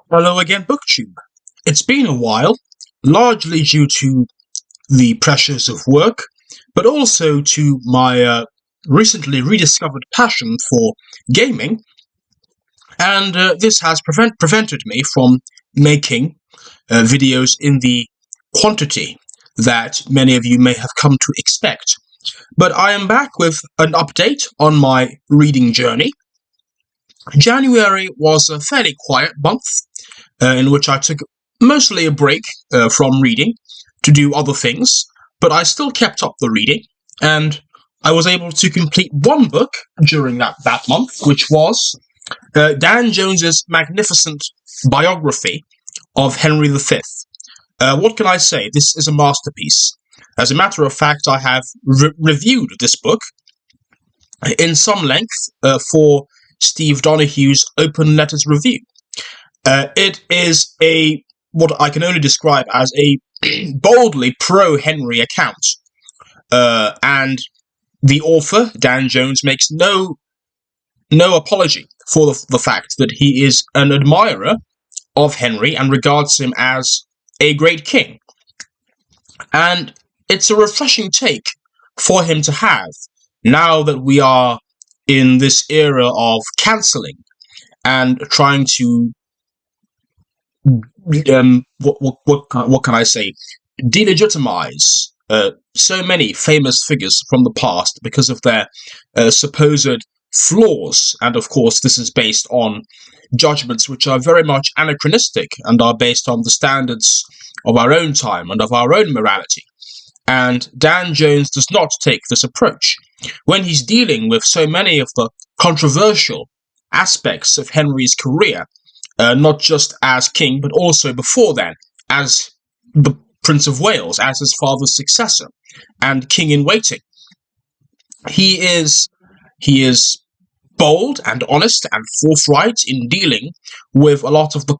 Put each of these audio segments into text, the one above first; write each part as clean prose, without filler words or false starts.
Hello again, BookTube. It's been a while, largely due to the pressures of work, but also to my recently rediscovered passion for gaming, and this has prevented me from making videos in the quantity that many of you may have come to expect. But I am back with an update on my reading journey. January was a fairly quiet month in which I took mostly a break from reading to do other things, but I still kept up the reading, and I was able to complete one book during that month, which was Dan Jones's magnificent biography of Henry V. What can I say? This is a masterpiece. As a matter of fact, I have reviewed this book in some length for Steve Donahue's Open Letters Review. It is what I can only describe as a boldly pro-Henry account, and the author, Dan Jones, makes no apology for the fact that he is an admirer of Henry and regards him as a great king. And it's a refreshing take for him to have, now that we are in this era of cancelling and trying to what can I say? Delegitimize so many famous figures from the past because of their supposed flaws, and of course, this is based on judgments which are very much anachronistic and are based on the standards of our own time and of our own morality. And Dan Jones does not take this approach when he's dealing with so many of the controversial aspects of Henry's career. Not just as king, but also before then, as the Prince of Wales, as his father's successor, and king in waiting. He is bold and honest and forthright in dealing with a lot of the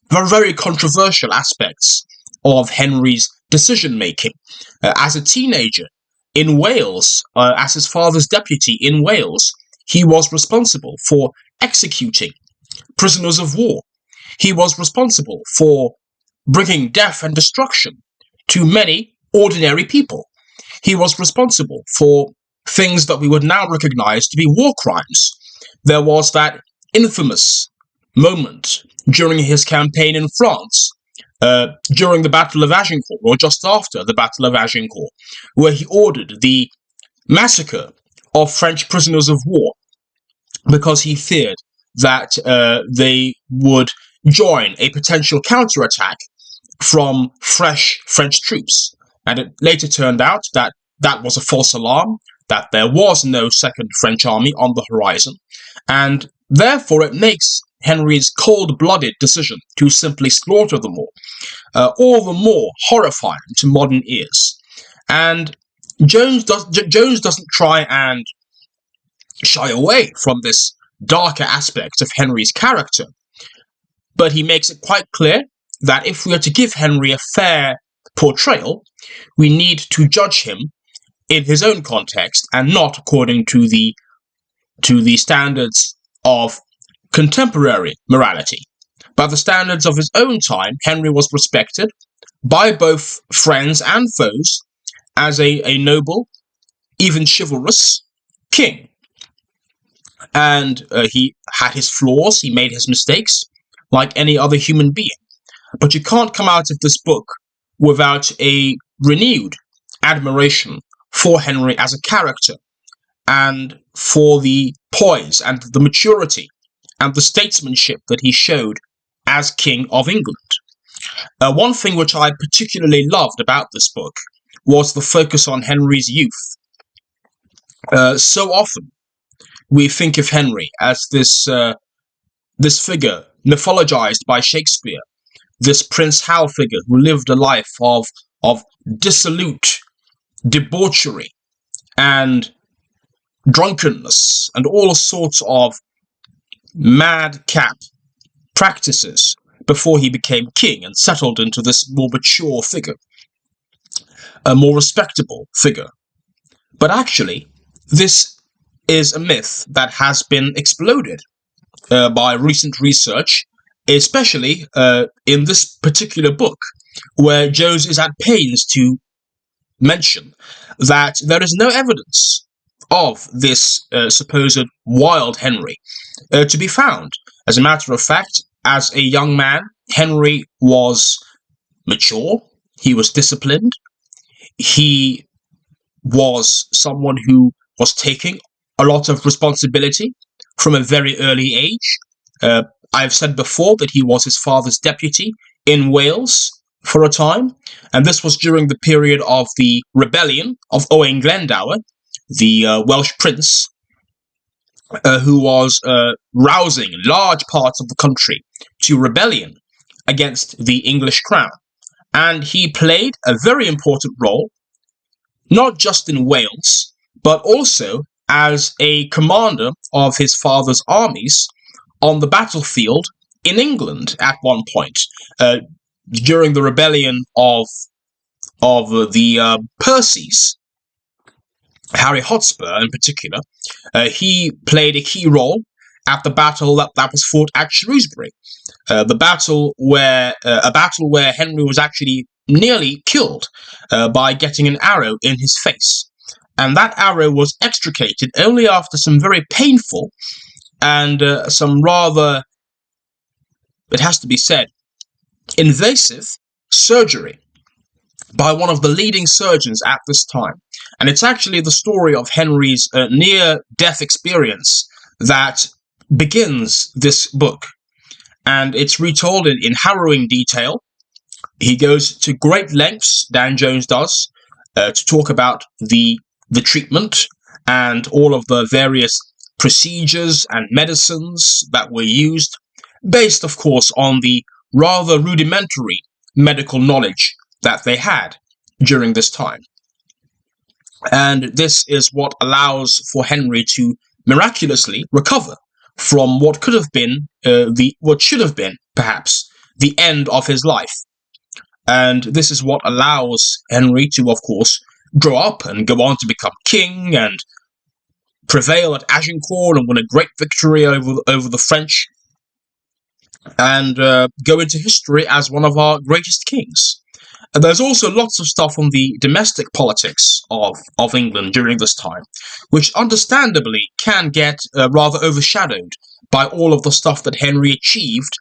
very controversial aspects of Henry's decision-making. As a teenager in Wales, as his father's deputy in Wales, he was responsible for executing prisoners of war. He was responsible for bringing death and destruction to many ordinary people. He was responsible for things that we would now recognize to be war crimes. There was that infamous moment during his campaign in France, during the Battle of Agincourt, or just after the Battle of Agincourt, where he ordered the massacre of French prisoners of war because he feared that they would join a potential counterattack from fresh French troops. And it later turned out that that was a false alarm, that there was no second French army on the horizon, and therefore it makes Henry's cold-blooded decision to simply slaughter them all the more horrifying to modern ears. And Jones doesn't try and shy away from this darker aspect of Henry's character, but he makes it quite clear that if we are to give Henry a fair portrayal, we need to judge him in his own context and not according to the standards of contemporary morality. By the standards of his own time, Henry was respected by both friends and foes as a noble, even chivalrous king. And he had his flaws, he made his mistakes, like any other human being. But you can't come out of this book without a renewed admiration for Henry as a character, and for the poise and the maturity and the statesmanship that he showed as King of England. One thing which I particularly loved about this book was the focus on Henry's youth. So often we think of Henry as this figure mythologized by Shakespeare, this Prince Hal figure who lived a life of dissolute debauchery and drunkenness and all sorts of madcap practices before he became king and settled into this more mature figure, a more respectable figure. But actually, this is a myth that has been exploded by recent research, especially in this particular book, where Jones is at pains to mention that there is no evidence of this supposed wild Henry to be found. As a matter of fact, as a young man, Henry was mature, he was disciplined, he was someone who was taking a lot of responsibility from a very early age. I've said before that he was his father's deputy in Wales for a time, and this was during the period of the rebellion of Owain Glendower, the Welsh prince, who was rousing large parts of the country to rebellion against the English crown. And he played a very important role, not just in Wales, but also as a commander of his father's armies on the battlefield in England at one point. During the rebellion of the Percys, Harry Hotspur in particular, he played a key role at the battle that was fought at Shrewsbury. A battle where Henry was actually nearly killed by getting an arrow in his face. And that arrow was extricated only after some very painful and some rather, it has to be said, invasive surgery by one of the leading surgeons at this time. And it's actually the story of Henry's near-death experience that begins this book. And it's retold in harrowing detail. He goes to great lengths, Dan Jones does, to talk about the treatment and all of the various procedures and medicines that were used, based, of course, on the rather rudimentary medical knowledge that they had during this time. And this is what allows for Henry to miraculously recover from what could have been what should have been, perhaps, the end of his life. And this is what allows Henry to, of course, grow up and go on to become king and prevail at Agincourt and win a great victory over the French, and go into history as one of our greatest kings. And there's also lots of stuff on the domestic politics of England during this time, which understandably can get rather overshadowed by all of the stuff that Henry achieved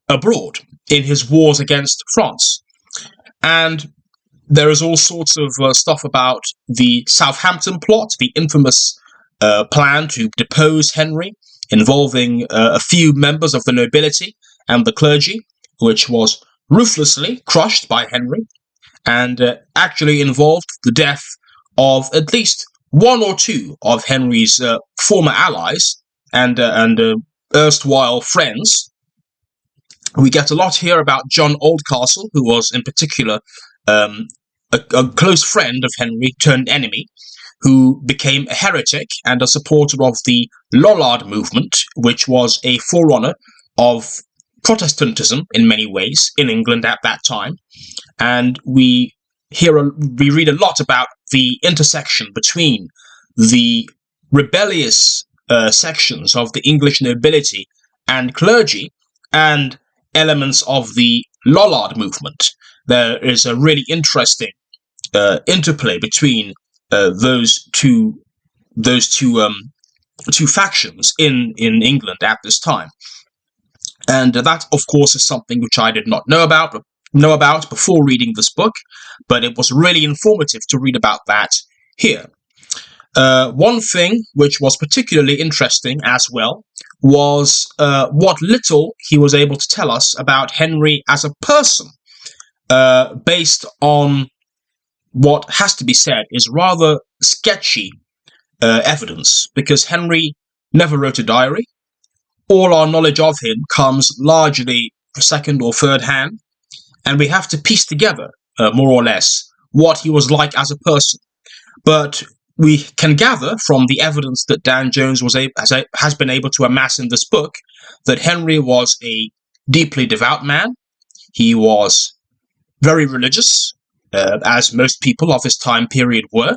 abroad in his wars against France. And there is all sorts of stuff about the Southampton plot, the infamous plan to depose Henry, involving a few members of the nobility and the clergy, which was ruthlessly crushed by Henry, and actually involved the death of at least one or two of Henry's former allies and erstwhile friends. We get a lot here about John Oldcastle, who was in particular a close friend of Henry turned enemy, who became a heretic and a supporter of the Lollard movement, which was a forerunner of Protestantism in many ways in England at that time. And we read a lot about the intersection between the rebellious sections of the English nobility and clergy and elements of the Lollard movement. There is a really interesting interplay between those two factions in England at this time. And that, of course, is something which I did not know about before reading this book, but it was really informative to read about that here. One thing which was particularly interesting as well was what little he was able to tell us about Henry as a person, based on what has to be said is rather sketchy evidence, because Henry never wrote a diary. All our knowledge of him comes largely second or third hand, and we have to piece together, more or less, what he was like as a person. But we can gather from the evidence that Dan Jones has been able to amass in this book that Henry was a deeply devout man. He was very religious, as most people of his time period were.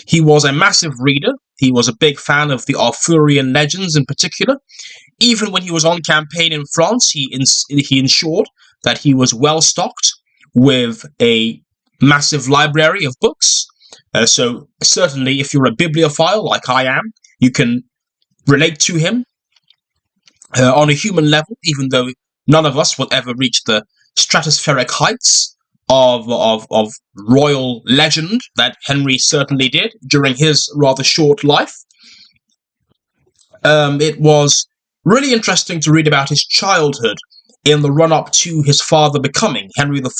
He was a massive reader He was a big fan of the Arthurian legends in particular. Even when he was on campaign in France, he ensured that he was well stocked with a massive library of books. So certainly, if you're a bibliophile like I am, you can relate to him on a human level, even though none of us will ever reach the stratospheric heights of royal legend that Henry certainly did during his rather short life. It was really interesting to read about his childhood in the run up to his father becoming Henry IV,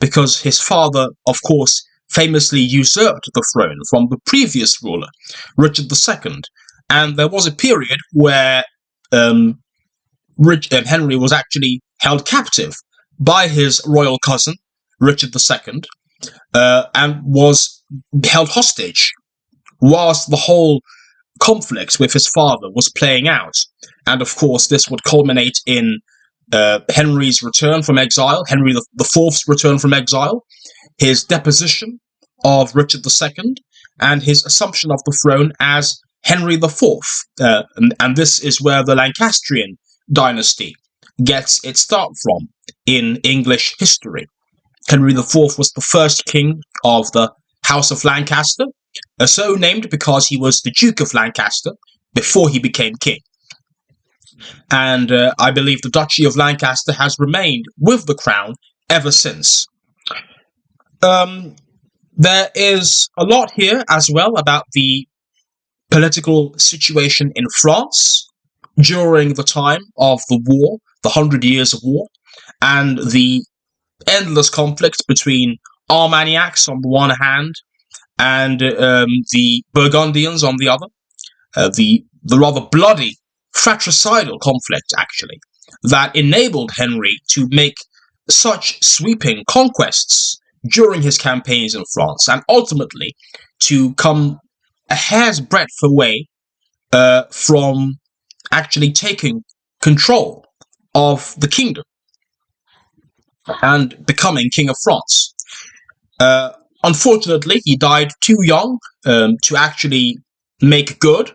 because his father, of course, famously usurped the throne from the previous ruler, Richard II. And there was a period where um, Henry was actually held captive by his royal cousin, Richard II, and was held hostage whilst the whole conflict with his father was playing out. And of course, this would culminate in Henry's return from exile, Henry IV's return from exile, his deposition of Richard II, and his assumption of the throne as Henry IV. And this is where the Lancastrian dynasty gets its start from in English history. Henry IV was the first king of the House of Lancaster, so named because he was the Duke of Lancaster before he became king. And I believe the Duchy of Lancaster has remained with the crown ever since. There is a lot here as well about the political situation in France during the time of the war, the 100 Years of War, and the endless conflict between Armagnacs on the one hand and the Burgundians on the other. The rather bloody fratricidal conflict, actually, that enabled Henry to make such sweeping conquests during his campaigns in France, and ultimately to come a hair's breadth away from actually taking control of the kingdom and becoming King of France. Unfortunately, he died too young to actually make good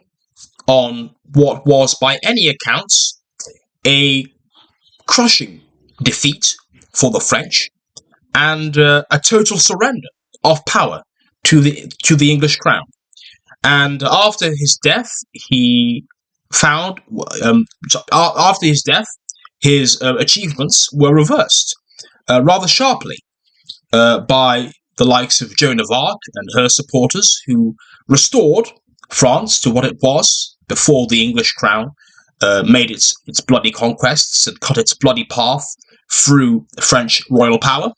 on what was, by any accounts, a crushing defeat for the French and a total surrender of power to the English crown. And after his death, his achievements were reversed rather sharply by the likes of Joan of Arc and her supporters, who restored France to what it was before the English crown made its bloody conquests and cut its bloody path through French royal power.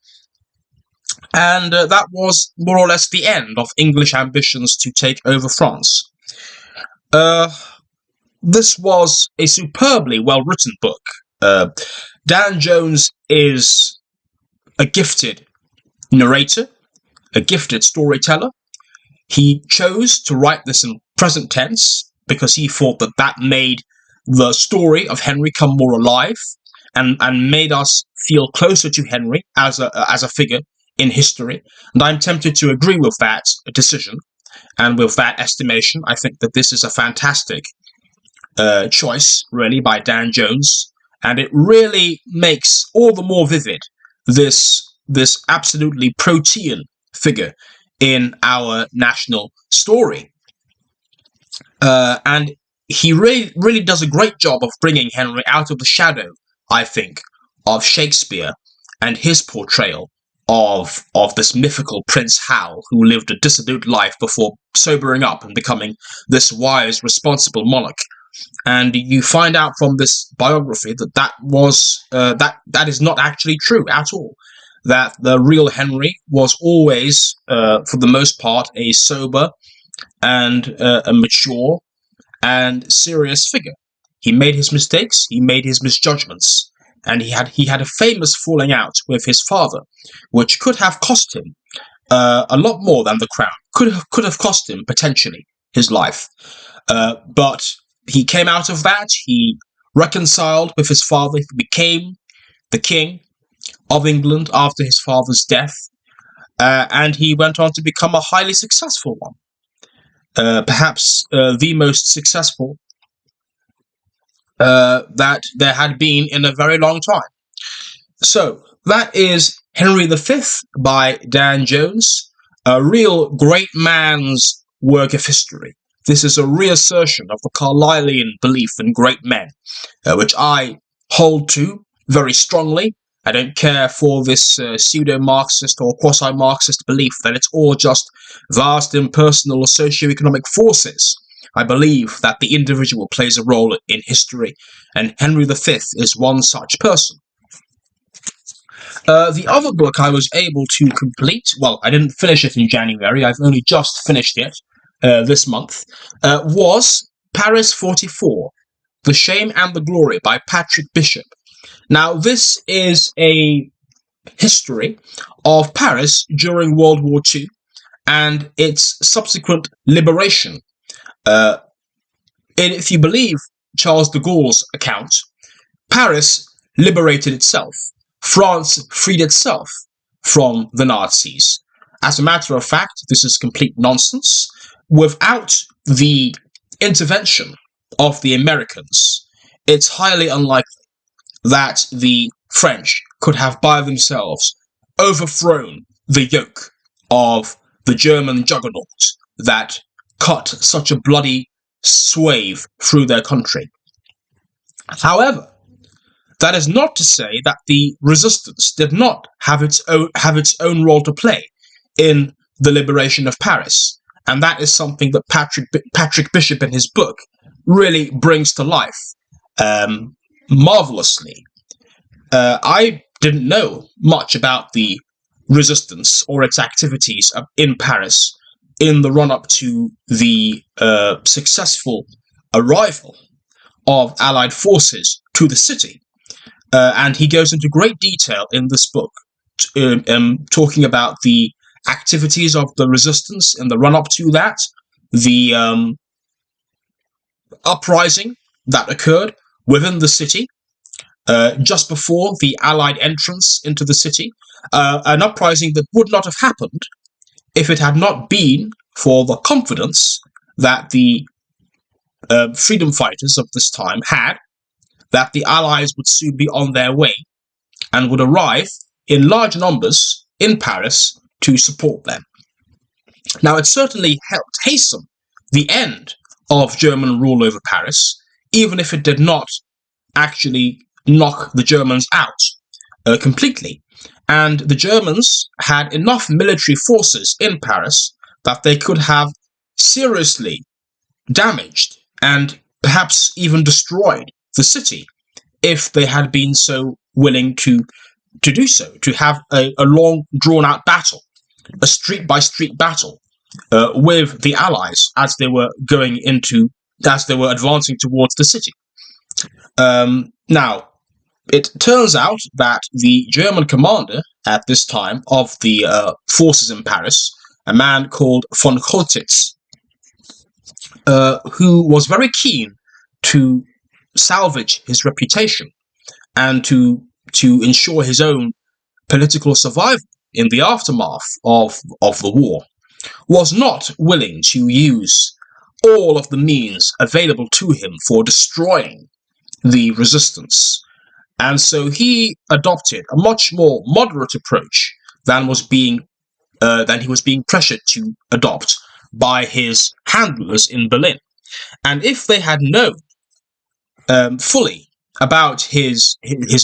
And that was more or less the end of English ambitions to take over France. This was a superbly well-written book. Dan Jones is a gifted narrator, a gifted storyteller. He chose to write this in present tense because he thought that that made the story of Henry come more alive and made us feel closer to Henry as a figure in history. And I'm tempted to agree with that decision and with that estimation. I think that this is a fantastic choice, really, by Dan Jones, and it really makes all the more vivid this absolutely protean figure in our national story. And he really does a great job of bringing Henry out of the shadow, I think, of Shakespeare and his portrayal of this mythical Prince Hal, who lived a dissolute life before sobering up and becoming this wise, responsible monarch. And you find out from this biography that is not actually true at all. That the real Henry was always, for the most part, a sober and a mature and serious figure. He made his mistakes, he made his misjudgments, and he had a famous falling out with his father, which could have cost him a lot more than the crown. Could have cost him potentially his life, but he came out of that. He reconciled with his father. He became the king of England after his father's death, and he went on to become a highly successful one. perhaps the most successful that there had been in a very long time. So that is Henry V by Dan Jones, a real great man's work of history. This is a reassertion of the Carlylean belief in great men, which I hold to very strongly. I don't care for this pseudo-Marxist or quasi-Marxist belief that it's all just vast impersonal socio-economic forces. I believe that the individual plays a role in history, and Henry V is one such person. The other book I was able to complete, well, I didn't finish it in January, I've only just finished it this month, was Paris 44, The Shame and the Glory by Patrick Bishop. Now, this is a history of Paris during World War II and its subsequent liberation. If you believe Charles de Gaulle's account, Paris liberated itself. France freed itself from the Nazis. As a matter of fact, this is complete nonsense. Without the intervention of the Americans, it's highly unlikely that the French could have by themselves overthrown the yoke of the German juggernaut that cut such a bloody swathe through their country. However, that is not to say that the resistance did not have its own role to play in the liberation of Paris, and that is something that Patrick Bishop in his book really brings to life marvelously. I didn't know much about the resistance or its activities in Paris in the run-up to the successful arrival of Allied forces to the city. And he goes into great detail in this book, talking about the activities of the resistance in the run-up to that, the uprising that occurred within the city just before the Allied entrance into the city, an uprising that would not have happened if it had not been for the confidence that the freedom fighters of this time had, that the Allies would soon be on their way and would arrive in large numbers in Paris to support them. Now, it certainly helped hasten the end of German rule over Paris, even if it did not actually knock the Germans out completely. And the Germans had enough military forces in Paris that they could have seriously damaged and perhaps even destroyed the city if they had been so willing to do so, to have a long drawn-out battle, a street-by-street battle with the Allies as they were advancing towards the city. Now, it turns out that the German commander at this time of the forces in Paris, a man called von Choltitz, who was very keen to salvage his reputation and to ensure his own political survival in the aftermath of the war, was not willing to use all of the means available to him for destroying the resistance. And so he adopted a much more moderate approach than he was being pressured to adopt by his handlers in Berlin. And if they had known fully about his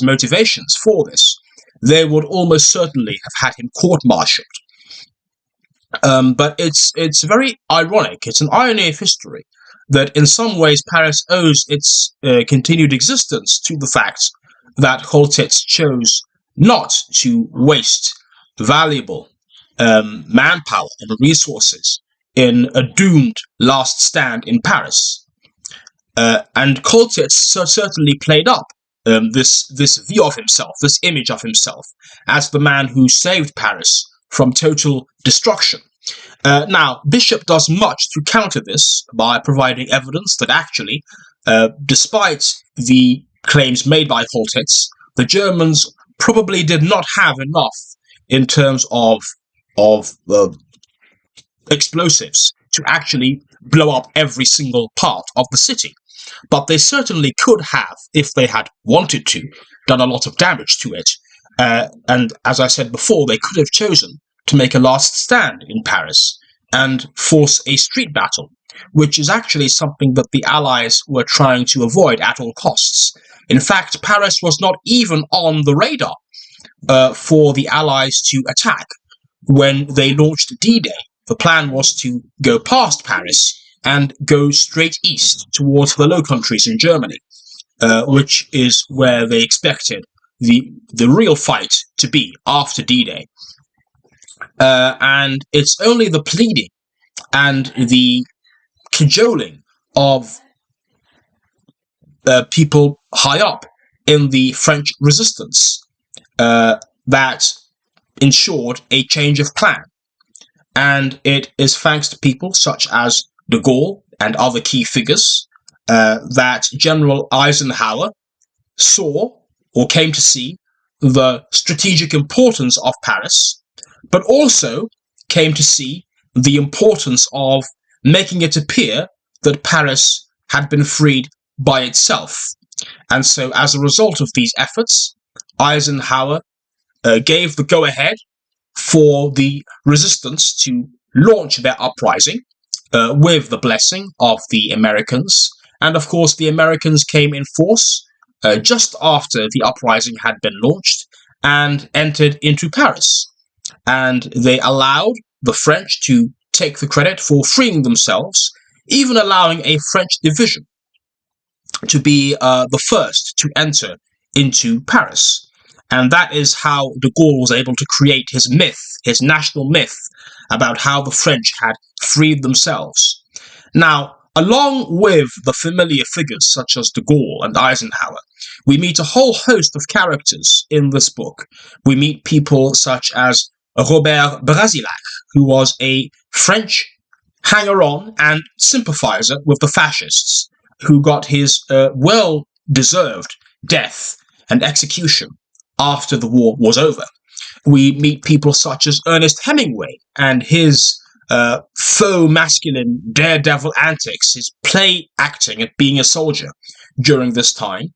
motivations for this, they would almost certainly have had him court-martialed. But it's very ironic. It's an irony of history that in some ways Paris owes its continued existence to the fact that Choltitz chose not to waste valuable manpower and resources in a doomed last stand in Paris. And Choltitz certainly played up this view of himself, this image of himself, as the man who saved Paris from total destruction. Now, Bishop does much to counter this by providing evidence that actually, despite the claims made by Choltitz, the Germans probably did not have enough in terms of explosives to actually blow up every single part of the city. But they certainly could have, if they had wanted to, done a lot of damage to it. And as I said before, they could have chosen to make a last stand in Paris and force a street battle, which is actually something that the Allies were trying to avoid at all costs. In fact, Paris was not even on the radar for the Allies to attack when they launched D-Day. The plan was to go past Paris and go straight east towards the Low Countries in Germany, which is where they expected the real fight to be after D-Day. And it's only the pleading and the cajoling of people high up in the French resistance that ensured a change of plan. And it is thanks to people such as de Gaulle and other key figures that General Eisenhower saw or came to see the strategic importance of Paris, but also came to see the importance of making it appear that Paris had been freed by itself. And so, as a result of these efforts, Eisenhower gave the go-ahead for the resistance to launch their uprising with the blessing of the Americans. And of course, the Americans came in force just after the uprising had been launched and entered into Paris. And they allowed the French to take the credit for freeing themselves, even allowing a French division to be the first to enter into Paris. And that is how de Gaulle was able to create his myth, his national myth, about how the French had freed themselves. Now, along with the familiar figures such as de Gaulle and Eisenhower, we meet a whole host of characters in this book. We meet people such as Robert Brasillach, who was a French hanger-on and sympathizer with the fascists, who got his well-deserved death and execution after the war was over. We meet people such as Ernest Hemingway and his faux masculine daredevil antics, his play acting at being a soldier during this time.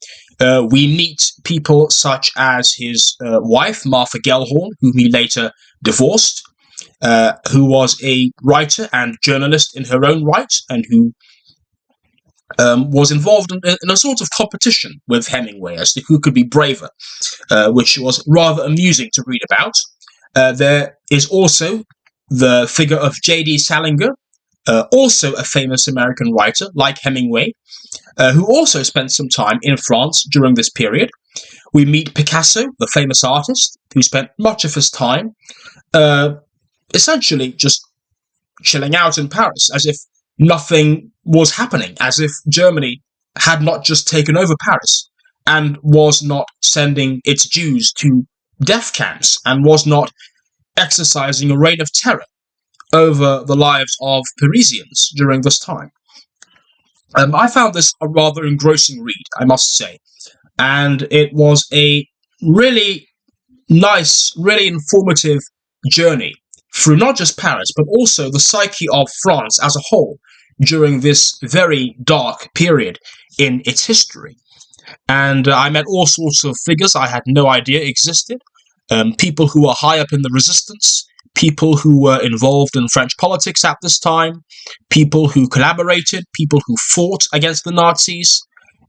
We meet people such as his wife, Martha Gellhorn, whom he later divorced, who was a writer and journalist in her own right, and who was involved in a sort of competition with Hemingway as to who could be braver, which was rather amusing to read about. There is also the figure of J.D. Salinger, also a famous American writer like Hemingway, who also spent some time in France during this period. We meet Picasso, the famous artist, who spent much of his time essentially just chilling out in Paris, as if nothing was happening, as if Germany had not just taken over Paris and was not sending its Jews to death camps and was not exercising a reign of terror over the lives of Parisians during this time. I found this a rather engrossing read, I must say, and it was a really nice, really informative journey through not just Paris, but also the psyche of France as a whole during this very dark period in its history. And I met all sorts of figures I had no idea existed, people who were high up in the resistance, people who were involved in French politics at this time, people who collaborated, people who fought against the Nazis.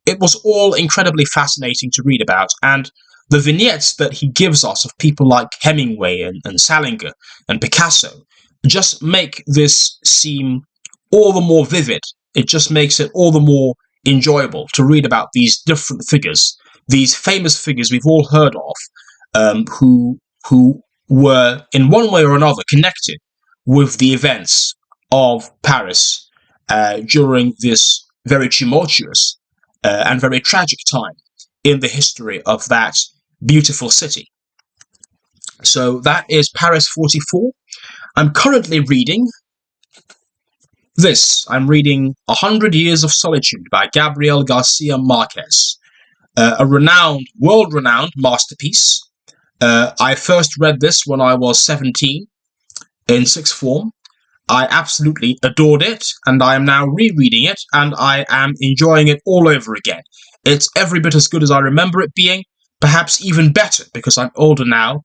It was all incredibly fascinating to read about, and the vignettes that he gives us of people like Hemingway and Salinger and Picasso just make this seem all the more vivid. It just makes it all the more enjoyable to read about these different figures, these famous figures we've all heard of, who were in one way or another connected with the events of Paris during this very tumultuous and very tragic time in the history of that beautiful city. So that is Paris 44. I'm currently reading this. I'm reading 100 Years of Solitude by Gabriel Garcia Marquez, a renowned, world-renowned masterpiece. I first read this when I was 17 in sixth form, I absolutely adored it, and I am now rereading it, and I am enjoying it all over again. It's every bit as good as I remember it being, perhaps even better, because I'm older now.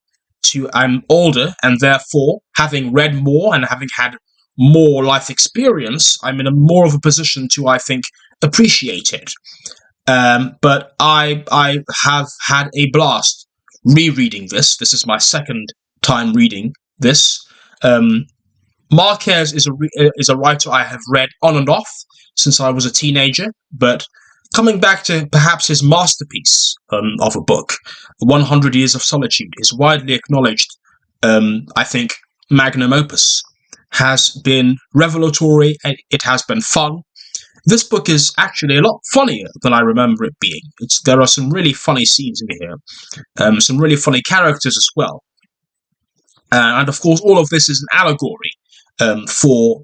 I'm older, and therefore, having read more and having had more life experience, I'm in a more of a position to, I think, appreciate it. But I have had a blast rereading this. This is my second time reading this. Um, Marquez is a writer I have read on and off since I was a teenager, but coming back to perhaps his masterpiece of a book, 100 Years of Solitude, is widely acknowledged, I think, magnum opus, has been revelatory, it has been fun. This book is actually a lot funnier than I remember it being. There are some really funny scenes in here, some really funny characters as well. And of course, all of this is an allegory for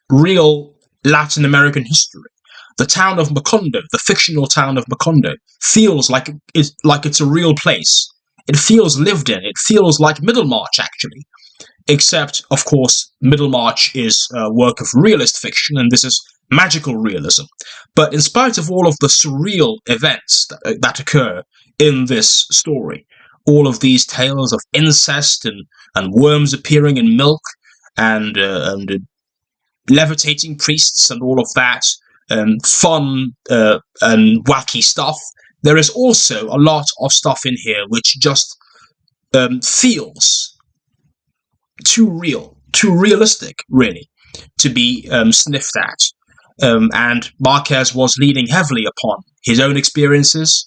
real Latin American history. The town of Macondo, the fictional town of Macondo, feels like it's a real place. It feels lived in. It feels like Middlemarch, actually. Except, of course, Middlemarch is a work of realist fiction, and this is magical realism. But in spite of all of the surreal events that occur in this story, all of these tales of incest and worms appearing in milk and levitating priests and all of that fun and wacky stuff, there is also a lot of stuff in here which just feels too real, too realistic, really, to be sniffed at. And Marquez was leaning heavily upon his own experiences,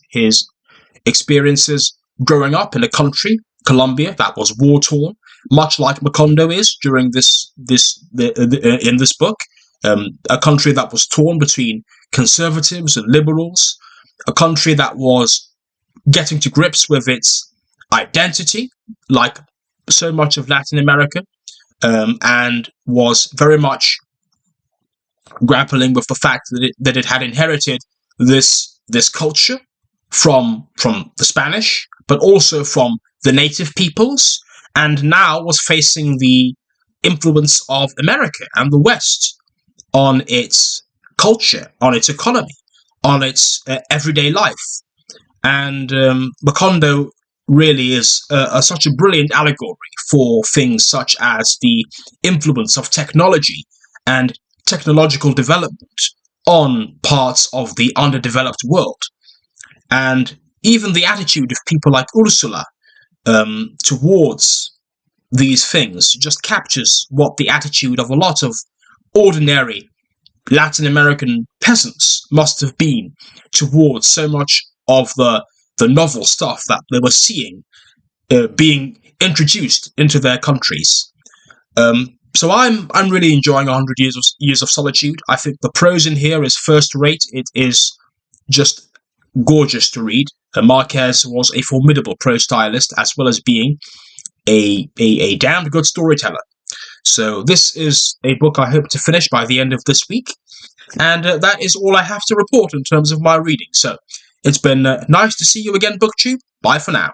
growing up in a country, Colombia, that was war torn, much like Macondo is during in this book. A country that was torn between conservatives and liberals, a country that was getting to grips with its identity, like so much of Latin America, and was very much grappling with the fact that it had inherited this culture from the Spanish, but also from the native peoples, and now was facing the influence of America and the West on its culture, on its economy, on its everyday life. And Macondo really is such a brilliant allegory for things such as the influence of technology and technological development on parts of the underdeveloped world. And even the attitude of people like Ursula towards these things just captures what the attitude of a lot of ordinary Latin American peasants must have been towards so much of the novel stuff that they were seeing being introduced into their countries. So I'm really enjoying 100 Years of Solitude. I think the prose in here is first rate. It is just gorgeous to read. Marquez was a formidable prose stylist, as well as being a damned good storyteller. So this is a book I hope to finish by the end of this week. And that is all I have to report in terms of my reading. So it's been nice to see you again, BookTube. Bye for now.